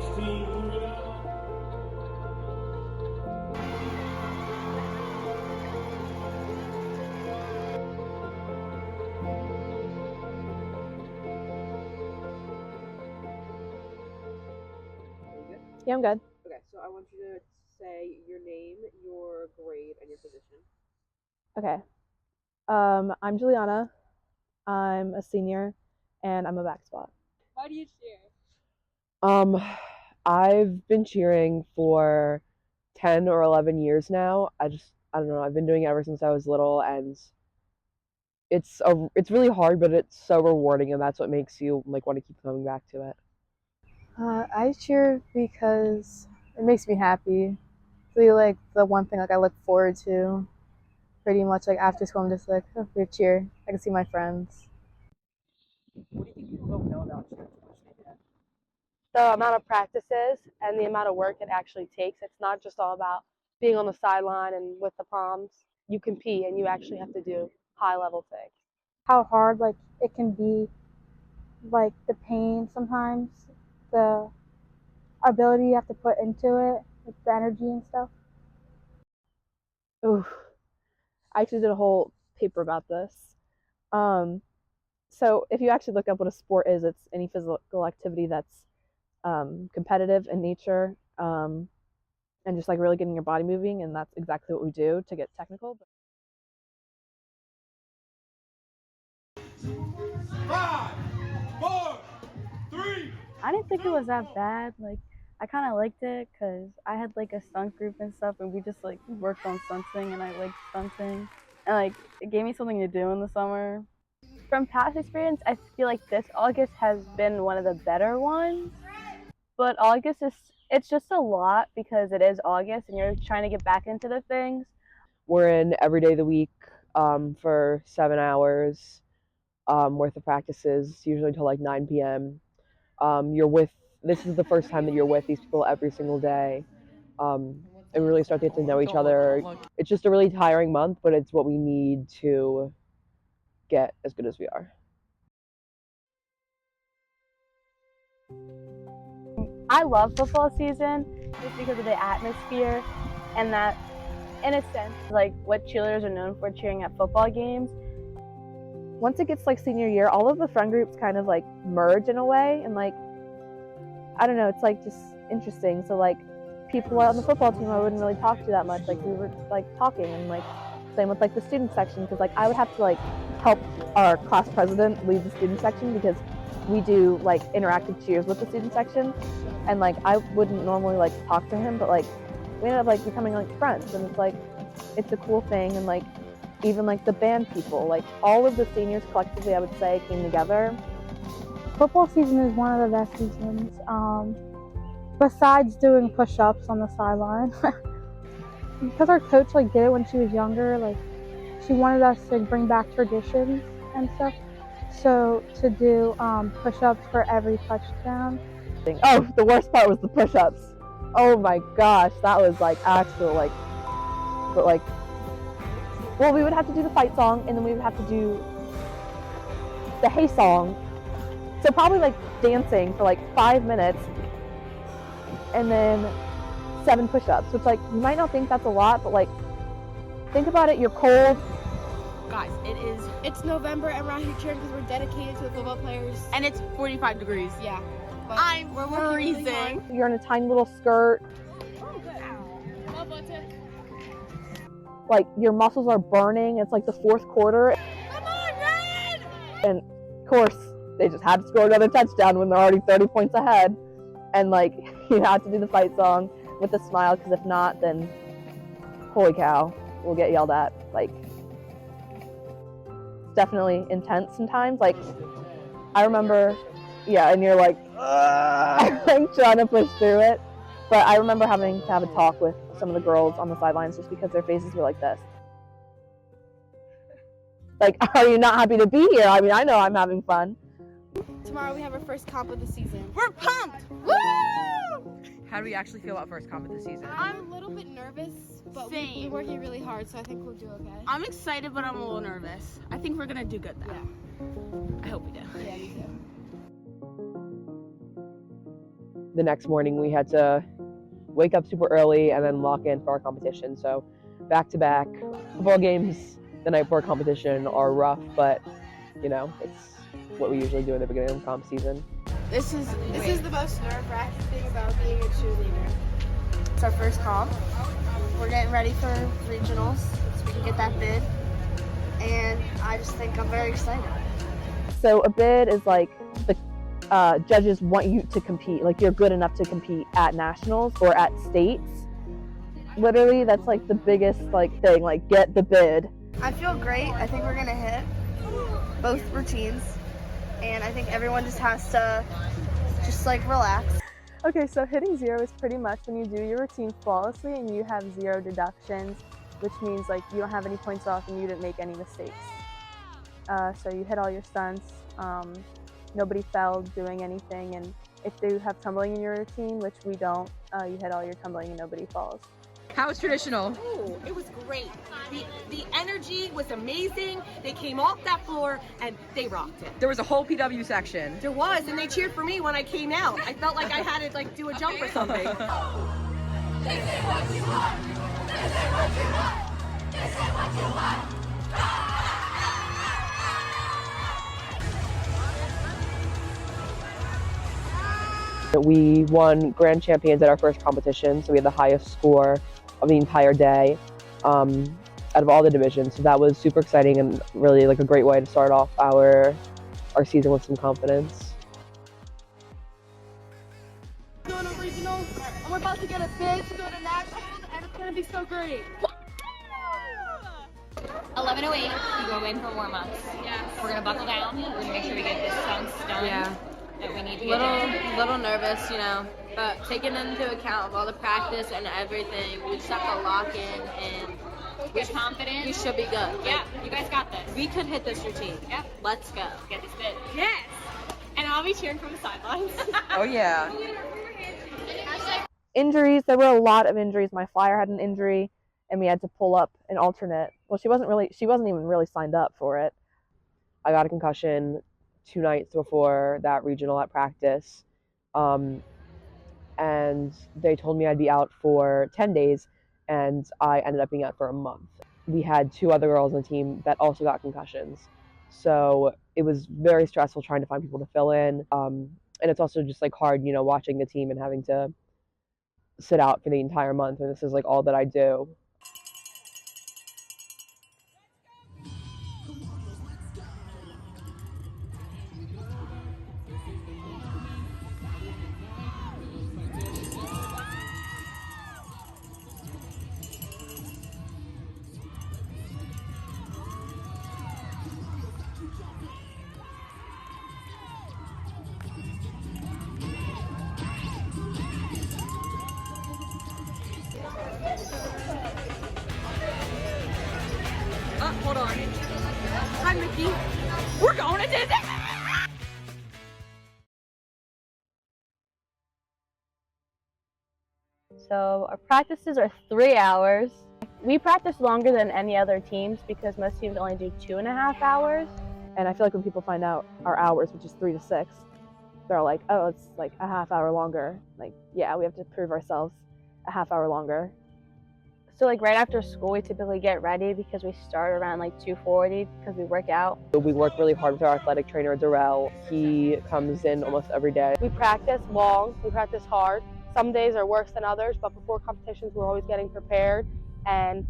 Next team, move it out. Yeah, I'm good. Okay, so I want you to say your name, your grade, and your position. Okay. I'm Juliana. I'm a senior, and I'm a back spot. Why do you cheer? I've been cheering for 10 or 11 years now. I don't know. I've been doing it ever since I was little, and it's really hard, but it's so rewarding, and that's what makes you like want to keep coming back to it. I cheer because it makes me happy. It's really like the one thing like I look forward to. Pretty much like after school, I'm just like, oh, we cheer. I can see my friends. What do you think people don't know about cheer too much they do? The amount of practices and the amount of work it actually takes. It's not just all about being on the sideline and with the proms. You compete and you actually have to do high level things. How hard like it can be, like the pain sometimes, the ability you have to put into it, like the energy and stuff. Ooh, I actually did a whole paper about this. So if you actually look up what a sport is, it's any physical activity that's competitive in nature, and just like really getting your body moving, and that's exactly what we do to get technical. 5, 4, 3. I didn't think it was that bad. Like, I kind of liked it because I had like a stunt group and stuff, and we just like worked on stunting, and I liked stunting, and like it gave me something to do in the summer. From past experience, I feel like this August has been one of the better ones. But August is it's just a lot because it is August, and you're trying to get back into the things. We're in every day of the week for 7 hours worth of practices, usually until like 9 p.m. This is the first time that you're with these people every single day, and really start to get to know each other. It's just a really tiring month, but it's what we need to get as good as we are. I love football season just because of the atmosphere and that, in a sense, like what cheerleaders are known for cheering at football games. Once it gets like senior year, all of the friend groups kind of like merge in a way, and like I don't know, it's like just interesting. So like people on the football team I wouldn't really talk to that much. Like we were like talking, and like same with like the student section, because like I would have to like help our class president lead the student section because we do like interactive cheers with the student section, and like I wouldn't normally like talk to him, but like we ended up like becoming like friends, and it's like it's a cool thing. And like even like the band people, like all of the seniors collectively, I would say, came together. Football season is one of the best seasons. Besides doing push-ups on the sideline, because our coach like did it when she was younger. Like she wanted us to bring back traditions and stuff. So to do push-ups for every touchdown. Oh, the worst part was the push-ups. Oh my gosh, that was like actual like, but like, well, we would have to do the fight song, and then we would have to do the hey song. So probably like dancing for like 5 minutes, and then 7 push-ups, which like you might not think that's a lot, but like think about it. You're cold. Guys, it's November and we're out here cheering because we're dedicated to the football players. And it's 45 degrees. Yeah. We're freezing. Really You're in a tiny little skirt. Oh, good. Well, Like your muscles are burning. It's like the fourth quarter. come on, Ryan! And of course, they just had to score another touchdown when they're already 30 points ahead. And like you have to do the fight song with a smile, because if not, then holy cow, we'll get yelled at. Like it's definitely intense sometimes. Like I remember, yeah, and you're like, like trying to push through it. But I remember having to have a talk with some of the girls on the sidelines just because their faces were like this. Like, are you not happy to be here? I mean, I know I'm having fun. Tomorrow we have our first comp of the season. We're pumped! Woo! How do we actually feel about first comp of the season? I'm a little bit nervous, but we're working really hard, so I think we'll do okay. I'm excited, but I'm a little nervous. I think we're gonna do good though. Yeah. I hope we do. Yeah, me too. the next morning we had to wake up super early and then lock in for our competition. So back-to-back football games the night before competition are rough, but you know, it's what we usually do in the beginning of comp season. This is the most nerve-wracking thing about being a cheerleader. It's our first comp. We're getting ready for regionals so we can get that bid. And I just think I'm very excited. So a bid is like the judges want you to compete, like you're good enough to compete at nationals or at states. Literally, that's like the biggest like thing, like get the bid. I feel great. I think we're gonna hit both routines, and I think everyone just has to just like relax. Okay, so hitting 0 is pretty much when you do your routine flawlessly and you have 0 deductions, which means like you don't have any points off and you didn't make any mistakes. So you hit all your stunts, nobody fell doing anything, and if they have tumbling in your routine, which we don't, you hit all your tumbling and nobody falls. How was traditional? Ooh, it was great. The energy was amazing. They came off that floor and they rocked it. There was a whole PW section. There was, and they cheered for me when I came out. I felt like I had to like do a jump or something. We won grand champions at our first competition, so we had the highest score of the entire day out of all the divisions. So that was super exciting and really like a great way to start off our season with some confidence. Going to regionals, and we're about to get a bid to go to nationals, and it's going to be so great. 11:08, we go in for warm-ups. Yes. We're gonna buckle down. We're gonna make sure we get this stunts done. Yeah. That we need to get done. Little nervous, you know, but taking into account of all the practice and everything, we just have to lock in and We're confident. we should be good. Yeah, you guys got this. We could hit this routine. Yep. Let's go. Get this bit. Yes. And I'll be cheering from the sidelines. Oh yeah. Injuries, there were a lot of injuries. My flyer had an injury and we had to pull up an alternate. Well, she wasn't even really signed up for it. I got a concussion 2 nights before that regional at practice, and they told me I'd be out for 10 days, and I ended up being out for a month. We had 2 other girls on the team that also got concussions, so it was very stressful trying to find people to fill in, and it's also just like hard, you know, watching the team and having to sit out for the entire month, and this is like all that I do. Oh, hold on. Hi, Mickey. We're going to Disney. So our practices are 3 hours. We practice longer than any other teams because most teams only do 2.5 hours. And I feel like when people find out our hours, which is 3 to 6, they're like, oh, it's like a half hour longer. Like, yeah, we have to prove ourselves a half hour longer. So like right after school, we typically get ready because we start around like 2:40 because we work out. We work really hard with our athletic trainer, Darrell. He comes in almost every day. We practice long, we practice hard. Some days are worse than others, but before competitions, we're always getting prepared, and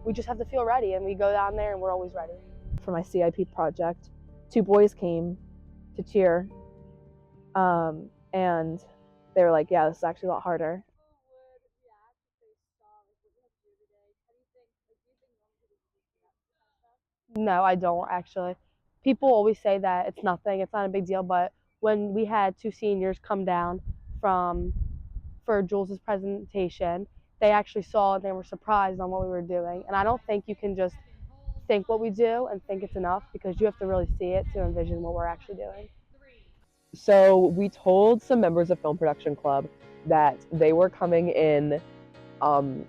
we just have to feel ready, and we go down there and we're always ready. For my CIP project, 2 boys came to cheer, and they were like, yeah, this is actually a lot harder. No, I don't actually. People always say that it's nothing, it's not a big deal, but when we had 2 seniors come down for Jules's presentation, they actually saw and they were surprised on what we were doing. And I don't think you can just think what we do and think it's enough, because you have to really see it to envision what we're actually doing. So we told some members of Film Production Club that they were coming in to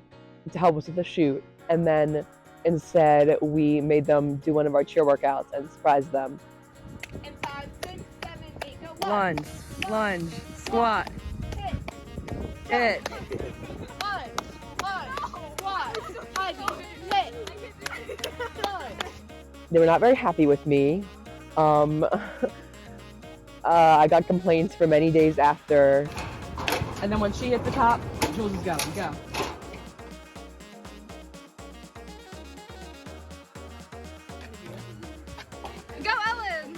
help us with the shoot, and then instead we made them do one of our cheer workouts and surprised them. And 5, 6, 7, 8, go. Lunge, lunge, squat, It. They were not very happy with me. I got complaints for many days after. And then when she hit the top, Jules is going. Go. Go, Ellen!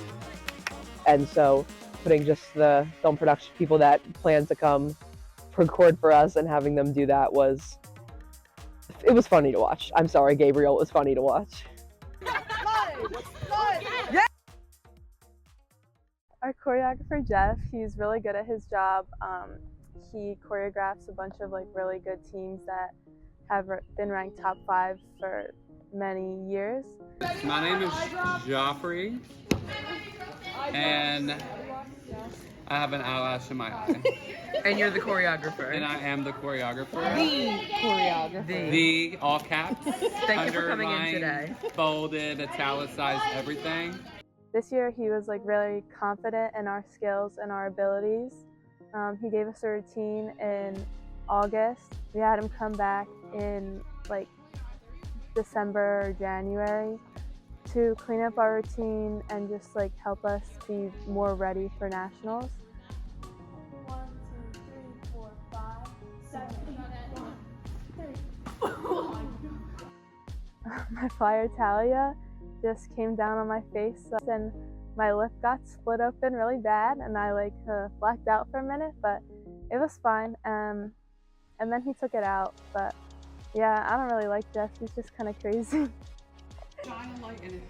And so putting just the film production people that planned to come record for us and having them do that was funny to watch. I'm sorry, Gabriel, it was funny to watch. Our choreographer Jeff, he's really good at his job. He choreographs a bunch of like really good teams that have been ranked top 5 for many years. My name is Joffrey, and I have an eyelash in my eye. And you're the choreographer. And I am the choreographer. The choreographer. The all caps. Thank you for coming in underlined, today. Folded, italicized, everything. This year he was like really confident in our skills and our abilities. He gave us a routine in August. We had him come back in like December or January to clean up our routine and just like help us be more ready for nationals. 1, 2, 3, 4, 5, 7, 8, 9, 10. My flyer Talia just came down on my face and my lip got split open really bad and I like blacked out for a minute, but it was fine. And then he took it out, but yeah, I don't really like Jeff. He's just kind of crazy. Shine a light in it.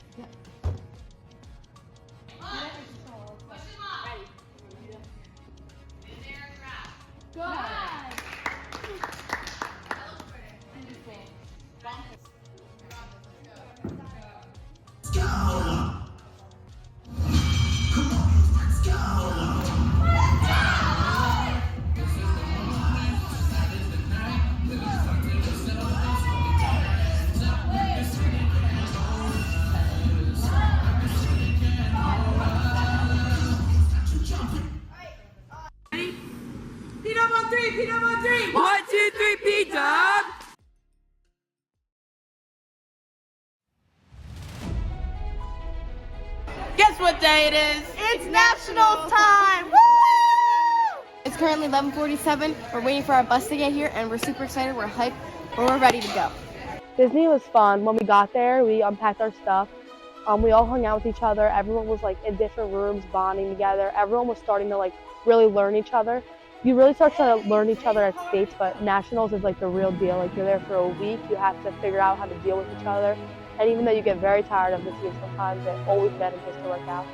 P-Dub on 3! 1, 2, 3, P-Dub! Guess what day it is? It's Nationals time! Woo! It's currently 11:47. We're waiting for our bus to get here, and we're super excited. We're hyped, but we're ready to go. Disney was fun. When we got there, we unpacked our stuff. We all hung out with each other. Everyone was like in different rooms bonding together. Everyone was starting to like really learn each other. You really start to learn each other at States, but Nationals is like the real deal. Like you're there for a week, you have to figure out how to deal with each other. And even though you get very tired of the team sometimes, it always manages to work out.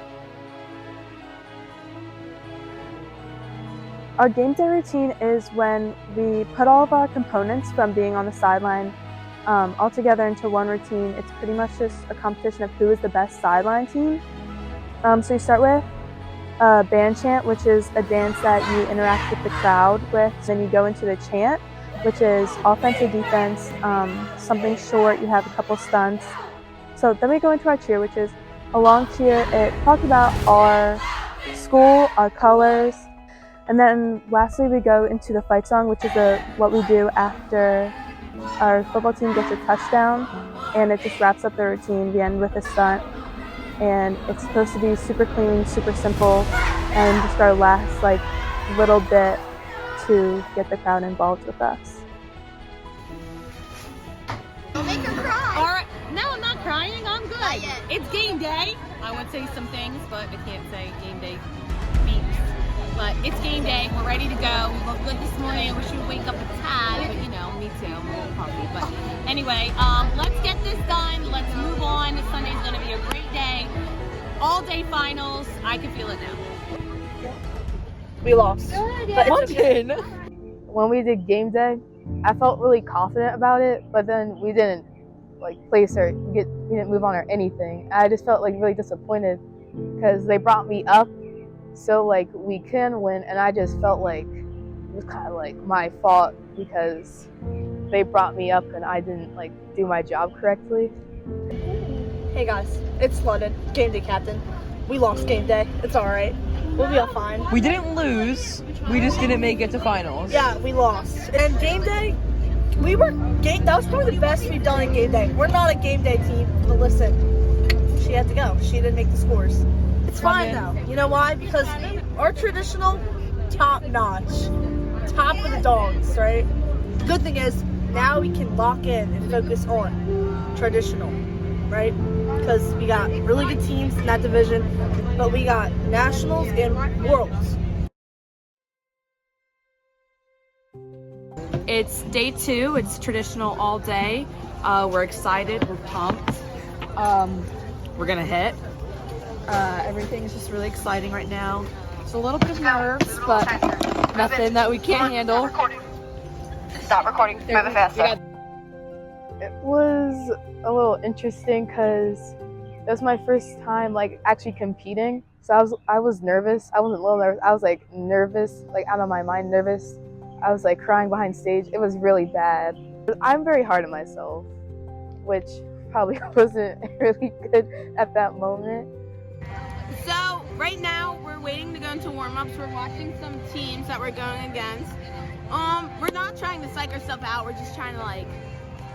Our game day routine is when we put all of our components from being on the sideline all together into one routine. It's pretty much just a competition of who is the best sideline team. So you start with band chant, which is a dance that you interact with the crowd with. Then you go into the chant, which is offense or defense, something short, you have a couple stunts. So then we go into our cheer, which is a long cheer. It talks about our school, our colors, and then lastly we go into the fight song, which is what we do after our football team gets a touchdown, and it just wraps up the routine. We end with a stunt, and it's supposed to be super clean, super simple, and just our last like little bit to get the crowd involved with us. Don't make her cry. All right. No, I'm not crying. I'm good. It's game day. I would say some things, but I can't say game day beats. But it's game day. We're ready to go. We woke good this morning. I wish we would wake up a tad, but you know, me too. I'm a little pumpy. But anyway, let's get this done. Let's move on. Sunday's going to be a great day. All day finals. I can feel it now. We lost. London! When we did game day, I felt really confident about it, but then we didn't like place or we didn't move on or anything. I just felt like really disappointed because they brought me up so like we can win, and I just felt like it was kind of like my fault because they brought me up and I didn't like do my job correctly. Hey guys, it's London, game day captain. We lost game day. It's all right. We'll be all fine. We didn't lose. We just didn't make it to finals. Yeah, we lost. And game day, that was probably the best we've done in game day. We're not a game day team, but listen, she had to go. She didn't make the scores. It's fine though. You know why? Because our traditional, top notch. Top of the dogs, right? The good thing is, now we can lock in and focus on traditional, right? Because we got really good teams in that division, but we got nationals and worlds. It's day 2. It's traditional all day. We're excited. We're pumped. We're gonna hit. Everything is just really exciting right now. It's a little bit of nerves, but nothing that we can't handle. Stop recording. Move it faster. It was a little interesting because it was my first time like actually competing. So I was nervous. I wasn't a little nervous. I was like nervous, like out of my mind nervous. I was like crying behind stage. It was really bad. I'm very hard on myself, which probably wasn't really good at that moment. So right now we're waiting to go into warm-ups. We're watching some teams that we're going against. We're not trying to psych ourselves out. We're just trying to like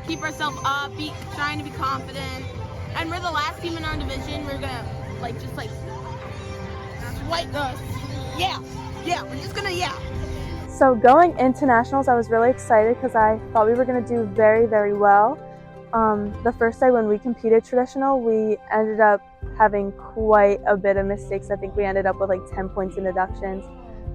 keep ourselves up, trying to be confident. And we're the last team in our division. We're gonna like just like swipe us. Yeah, we're just gonna So going into nationals, I was really excited because I thought we were going to do very, very well. The first day when we competed traditional, we ended up having quite a bit of mistakes. I think we ended up with like 10 points in deductions.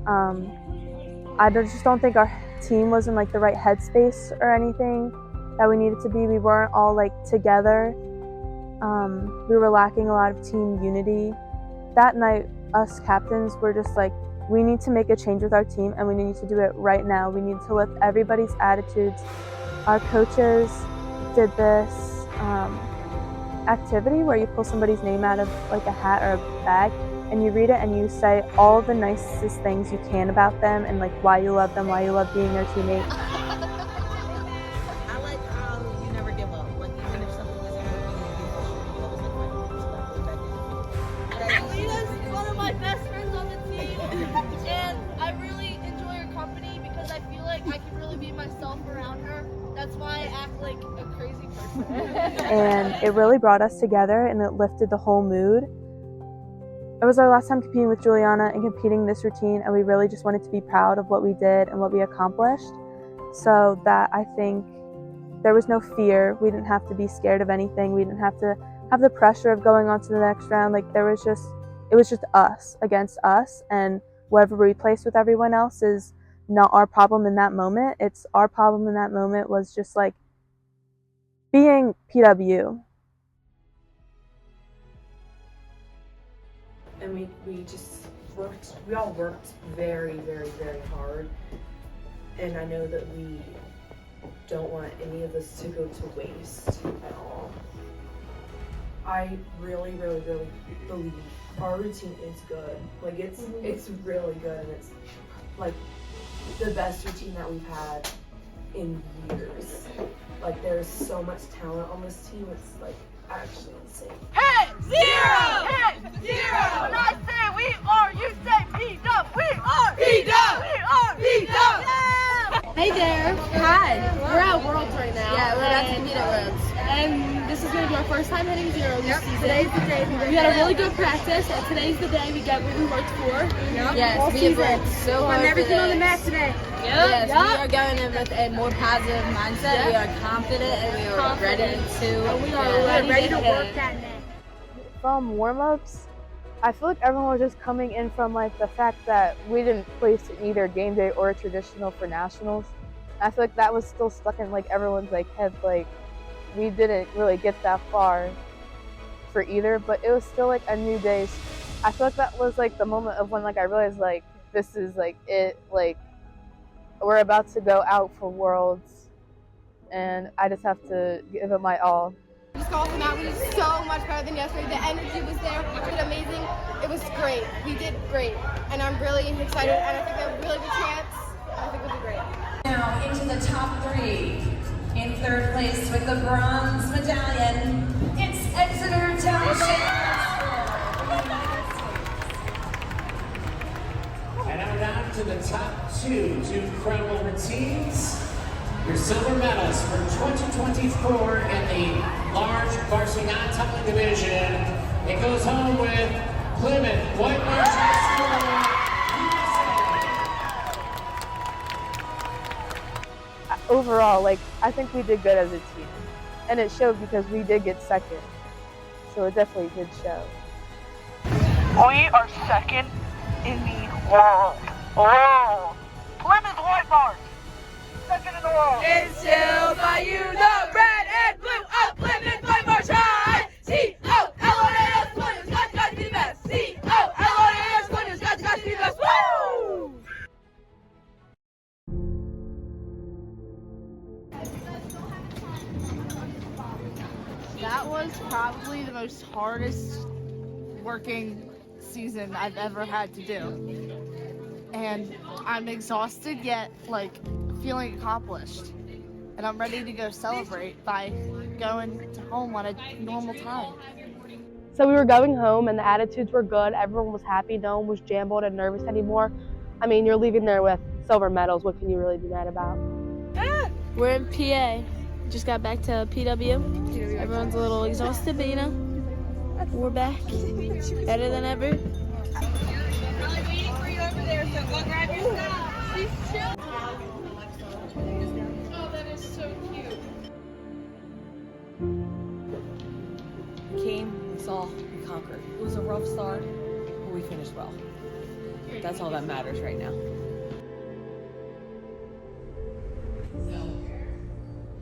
I just don't think our team was in like the right headspace or anything that we needed to be. We weren't all like together. We were lacking a lot of team unity. That night, us captains were just like, we need to make a change with our team and we need to do it right now. We need to lift everybody's attitudes. Our coaches did this activity where you pull somebody's name out of like a hat or a bag and you read it and you say all the nicest things you can about them and like why you love them, why you love being their teammate. I like how you never give up. Like even if something isn't working, you always like Lena's one of my best friends on the team, and I really enjoy her company because I feel like I can really be myself around her. That's why I act like a crazy person. And it really brought us together and it lifted the whole mood. It was our last time competing with Juliana and competing this routine, and we really just wanted to be proud of what we did and what we accomplished. So that I think there was no fear. We didn't have to be scared of anything. We didn't have to have the pressure of going on to the next round. Like it was just us against us, and wherever we placed with everyone else is not our problem in that moment. It's our problem in that moment was just like being PW. And we all worked very, very, very hard. And I know that we don't want any of this to go to waste at all. I really, really, really believe our routine is good. Like it's really good, and it's like the best routine that we've had in years. Like there's so much talent on this team, it's like actually insane. Hey, zero! Hey, zero! When I say we are, you say P-Dub! We are P-Dub! We are P-Dub! Yeah! Hey there. Hi. We're at Worlds right now. Yeah, we're about to compete at Worlds. And this is going to be our first time hitting zero this season. Today's the day. We had a really good practice, and today's the day we get what we worked for. Yes, we have worked so hard. Everything on the mat today. Yes, we are going in with a more positive mindset. We are confident and we are ready to. We are ready to work that net. From warm-ups, I feel like everyone was just coming in from like the fact that we didn't place in either game day or traditional for nationals. I feel like that was still stuck in like everyone's like head, like we didn't really get that far for either, but it was still like a new day. I feel like that was like the moment of when like I realized like this is like it, like we're about to go out for Worlds and I just have to give it my all. This golf out was so much better than yesterday. The energy was there. It was amazing. It was great. We did great. And I'm really excited. And I think we have a really good chance. I think we'll do great. Now into the top 3. In third place with the bronze medallion, it's Exeter Township. to the top two incredible routines. Your silver medals for 2024 in the large varsity non-tumbling division. It goes home with Plymouth White Marsh High School. Overall, like, I think we did good as a team. And it showed because we did get second. So it definitely did show. We are second in the world. Plymouth White Marsh, second in the world. It's still by you, the red and blue of Plymouth White Marsh High. C-O-L-O-A-S, Plymouth, got to be the best. C-O-L-O-A-S, Plymouth, got to be the best. Woo! That was probably the most hardest working season I've ever had to do. And I'm exhausted yet like feeling accomplished. And I'm ready to go celebrate by going to home on a normal time. So we were going home and the attitudes were good. Everyone was happy. No one was jumbled and nervous anymore. I mean, you're leaving there with silver medals. What can you really be mad about? We're in PA. Just got back to PW. Everyone's a little exhausted, but you know, we're back. Better than ever. Probably waiting for you over there, so go grab your stuff. She's chill. Oh, that is so cute. We came, we saw, we conquered. It was a rough start, but we finished well. That's all that matters right now.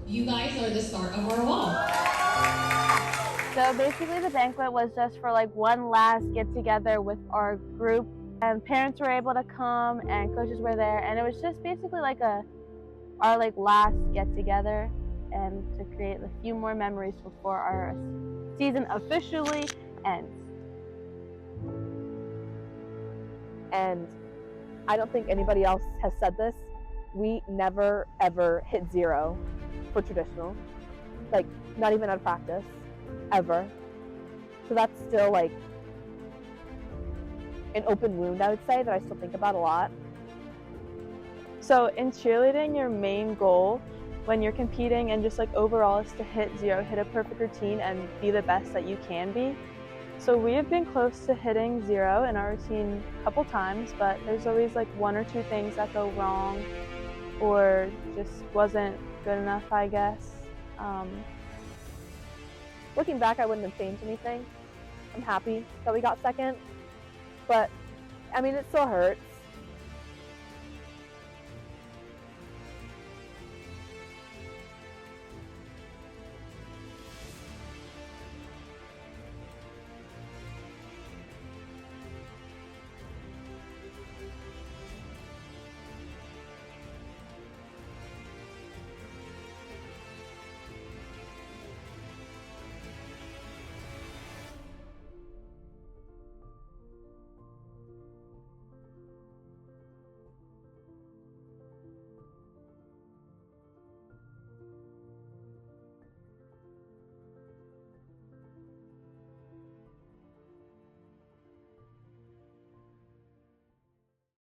You guys are the start of our wall. So basically the banquet was just for like one last get together with our group, and parents were able to come and coaches were there, and it was just basically like our like last get together and to create a few more memories before our season officially ends. And I don't think anybody else has said this. We never ever hit zero for traditional, like not even at practice, ever. So that's still like an open wound, I would say, that I still think about a lot. So in cheerleading, your main goal when you're competing and just like overall is to hit zero, hit a perfect routine and be the best that you can be. So we have been close to hitting zero in our routine a couple times, but there's always like one or two things that go wrong or just wasn't good enough, I guess. Looking back, I wouldn't have changed anything. I'm happy that we got second, but I mean, it still hurts.